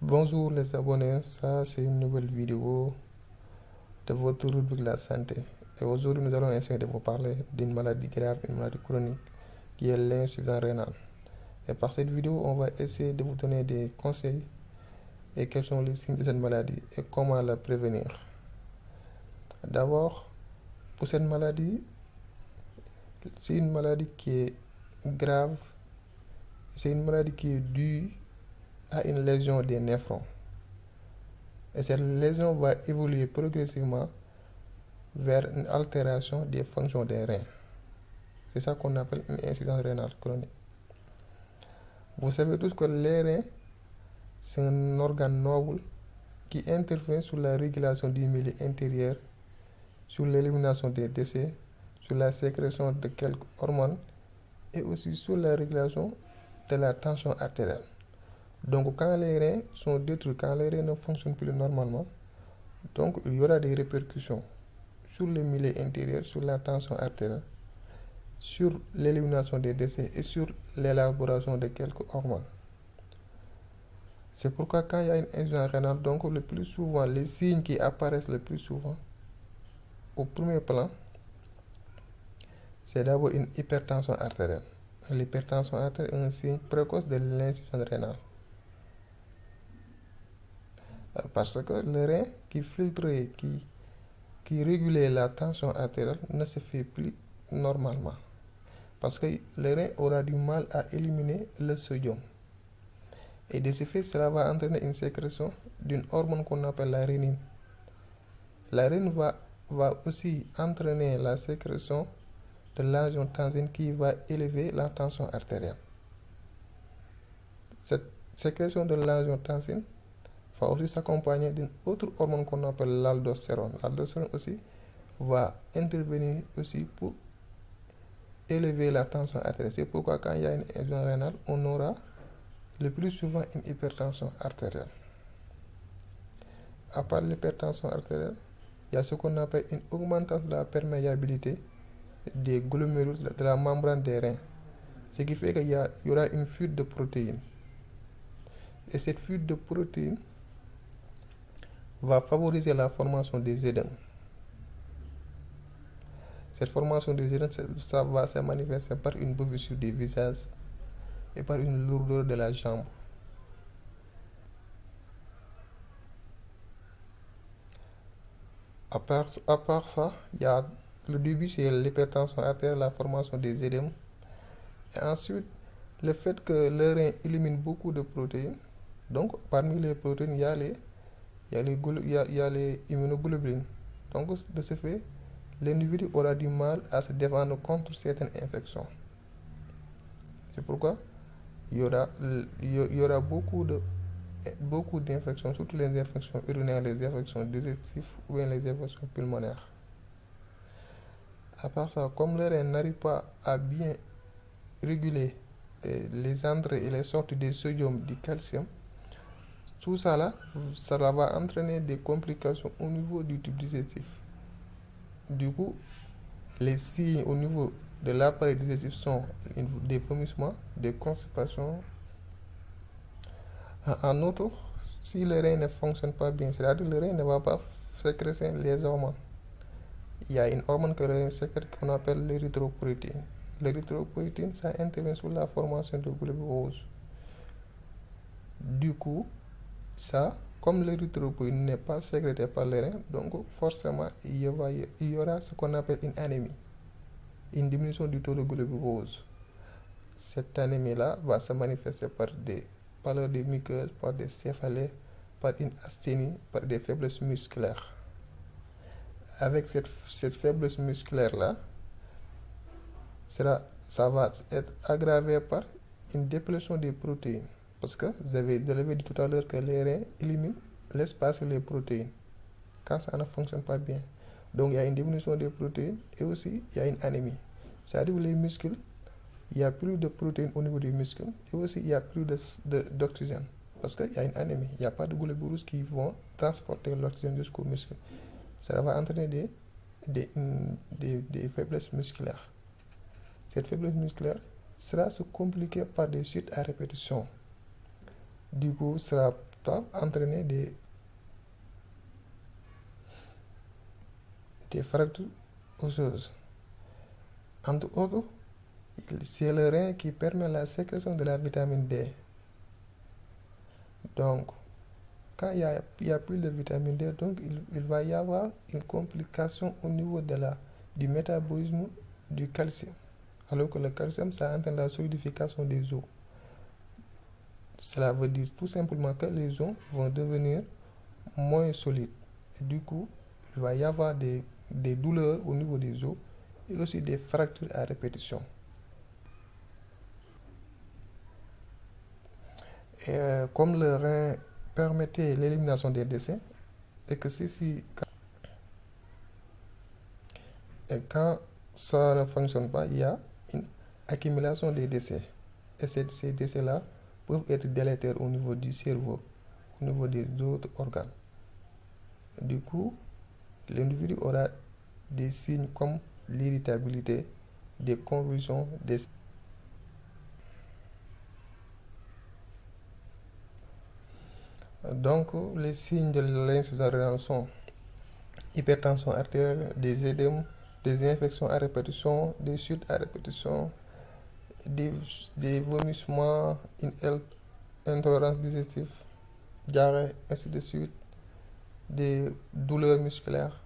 Bonjour les abonnés, ça c'est une nouvelle vidéo de votre rubrique La Santé. Et aujourd'hui nous allons essayer de vous parler d'une maladie grave, une maladie chronique qui est l'insuffisance rénale. Et par cette vidéo, on va essayer de vous donner des conseils et quels sont les signes de cette maladie et comment la prévenir. D'abord, pour cette maladie, c'est une maladie qui est grave, c'est une maladie qui est due à une lésion des néphrons. Et cette lésion va évoluer progressivement vers une altération des fonctions des reins. C'est ça qu'on appelle une insuffisance rénale chronique. Vous savez tous que les reins, c'est un organe noble qui intervient sur la régulation du milieu intérieur, sur l'élimination des déchets, sur la sécrétion de quelques hormones et aussi sur la régulation de la tension artérielle. Donc quand les reins sont détruits, quand les reins ne fonctionnent plus normalement, donc il y aura des répercussions sur le milieu intérieur, sur la tension artérielle, sur l'élimination des déchets et sur l'élaboration de quelques hormones. C'est pourquoi quand il y a une insuffisance rénale, donc le plus souvent, les signes qui apparaissent le plus souvent au premier plan, c'est d'abord une hypertension artérielle. L'hypertension artérielle est un signe précoce de l'insuffisance rénale. Parce que le rein qui filtrait, qui régulait la tension artérielle ne se fait plus normalement. Parce que le rein aura du mal à éliminer le sodium. Et de ce fait, cela va entraîner une sécrétion d'une hormone qu'on appelle la rénine. La rénine va aussi entraîner la sécrétion de l'angiotensine qui va élever la tension artérielle. Cette sécrétion de l'angiotensine va aussi s'accompagner d'une autre hormone qu'on appelle l'aldostérone. L'aldostérone aussi va intervenir aussi pour élever la tension artérielle. C'est pourquoi quand il y a une insuffisance rénale, on aura le plus souvent une hypertension artérielle. À part l'hypertension artérielle, il y a ce qu'on appelle une augmentation de la perméabilité des glomérules de la membrane des reins. Ce qui fait qu'il y aura une fuite de protéines. Et cette fuite de protéines va favoriser la formation des édèmes. Cette formation des édèmes, ça va se manifester par une bouffissure du visage et par une lourdeur de la jambe. À part ça, il y a le début, c'est l'hypertension artérielle, la formation des édèmes. Et ensuite, le fait que le rein élimine beaucoup de protéines. Donc, parmi les protéines, il y a les immunoglobulines. Donc, de ce fait, l'individu aura du mal à se défendre contre certaines infections. C'est pourquoi il y aura beaucoup d'infections, surtout les infections urinaires, les infections digestives ou bien les infections pulmonaires. À part ça, comme le rein n'arrive pas à bien réguler les entrées et les sorties du sodium, du calcium, tout ça là, ça va entraîner des complications au niveau du tube digestif. Du coup, les signes au niveau de l'appareil digestif sont des vomissements, des constipations. En outre, si le rein ne fonctionne pas bien, c'est-à-dire le rein ne va pas sécréter les hormones. Il y a une hormone que le rein sécrète qu'on appelle l'érythropoïétine. L'érythropoïétine, ça intervient sur la formation de globules rouges. Du coup, ça, comme l'érythropoïétine n'est pas sécrété par les reins, donc forcément, il y aura ce qu'on appelle une anémie, une diminution du taux de globules rouges. Cette anémie-là va se manifester par des pâleurs des muqueuses, par des céphalées, par une asthénie, par des faiblesses musculaires. Avec cette faiblesse musculaire-là, ça va être aggravé par une déplétion des protéines. Parce que vous avez dit tout à l'heure que les reins éliminent l'espace et les protéines quand ça ne fonctionne pas bien. Donc il y a une diminution des protéines et aussi il y a une anémie. C'est-à-dire les muscles, il n'y a plus de protéines au niveau des muscles et aussi il n'y a plus d'oxygène. Parce qu'il y a une anémie, il n'y a pas de globules rouges qui vont transporter l'oxygène jusqu'aux muscles. Ça va entraîner des faiblesses musculaires. Cette faiblesse musculaire sera compliquée par des chutes à répétition. Du coup, sera peuvent entraîner des fractures osseuses. Entre autres, c'est le rein qui permet la sécrétion de la vitamine D. Donc, quand il y a plus de vitamine D, donc il va y avoir une complication au niveau du métabolisme du calcium. Alors que le calcium, ça entraîne la solidification des os. Cela veut dire tout simplement que les os vont devenir moins solides. Et du coup, il va y avoir des douleurs au niveau des os et aussi des fractures à répétition. Et comme le rein permettait l'élimination des décès, et que quand ça ne fonctionne pas, il y a une accumulation des décès. Et ces décès-là peuvent être délétères au niveau du cerveau, au niveau des autres organes. Du coup, l'individu aura des signes comme l'irritabilité, des convulsions, Donc, les signes de l'insuffisance rénale sont hypertension artérielle, des édèmes, des infections à répétition, des chutes à répétition, des vomissements, une intolérance digestive, diarrhée, ainsi de suite, des douleurs musculaires,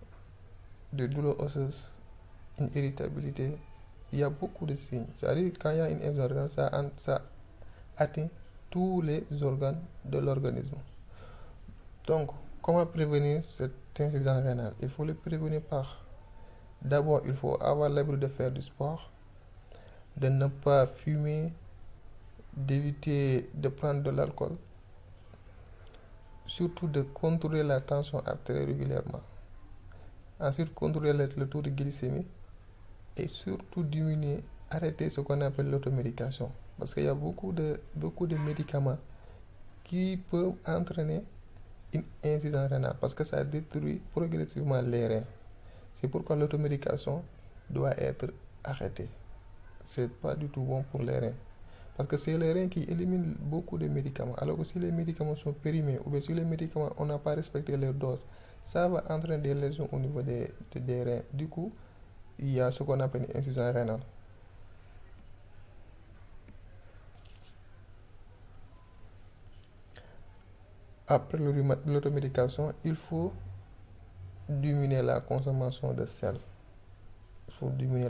des douleurs osseuses, une irritabilité. Il y a beaucoup de signes. C'est-à-dire quand il y a une insuffisance rénale, ça atteint tous les organes de l'organisme. Donc, comment prévenir cette insuffisance rénale? Il faut le prévenir d'abord, il faut avoir l'habitude de faire du sport, de ne pas fumer, d'éviter de prendre de l'alcool, surtout de contrôler la tension artérielle régulièrement. Ensuite, contrôler le taux de glycémie et surtout arrêter ce qu'on appelle l'automédication. Parce qu'il y a beaucoup de médicaments qui peuvent entraîner une insuffisance rénale parce que ça détruit progressivement les reins. C'est pourquoi l'automédication doit être arrêtée. C'est pas du tout bon pour les reins. Parce que c'est les reins qui éliminent beaucoup de médicaments. Alors que si les médicaments sont périmés ou bien si les médicaments, on n'a pas respecté leur dose, ça va entraîner des lésions au niveau des reins. Du coup, il y a ce qu'on appelle une insuffisance rénale. Après l'automédication, il faut diminuer la consommation de sel. Il faut diminuer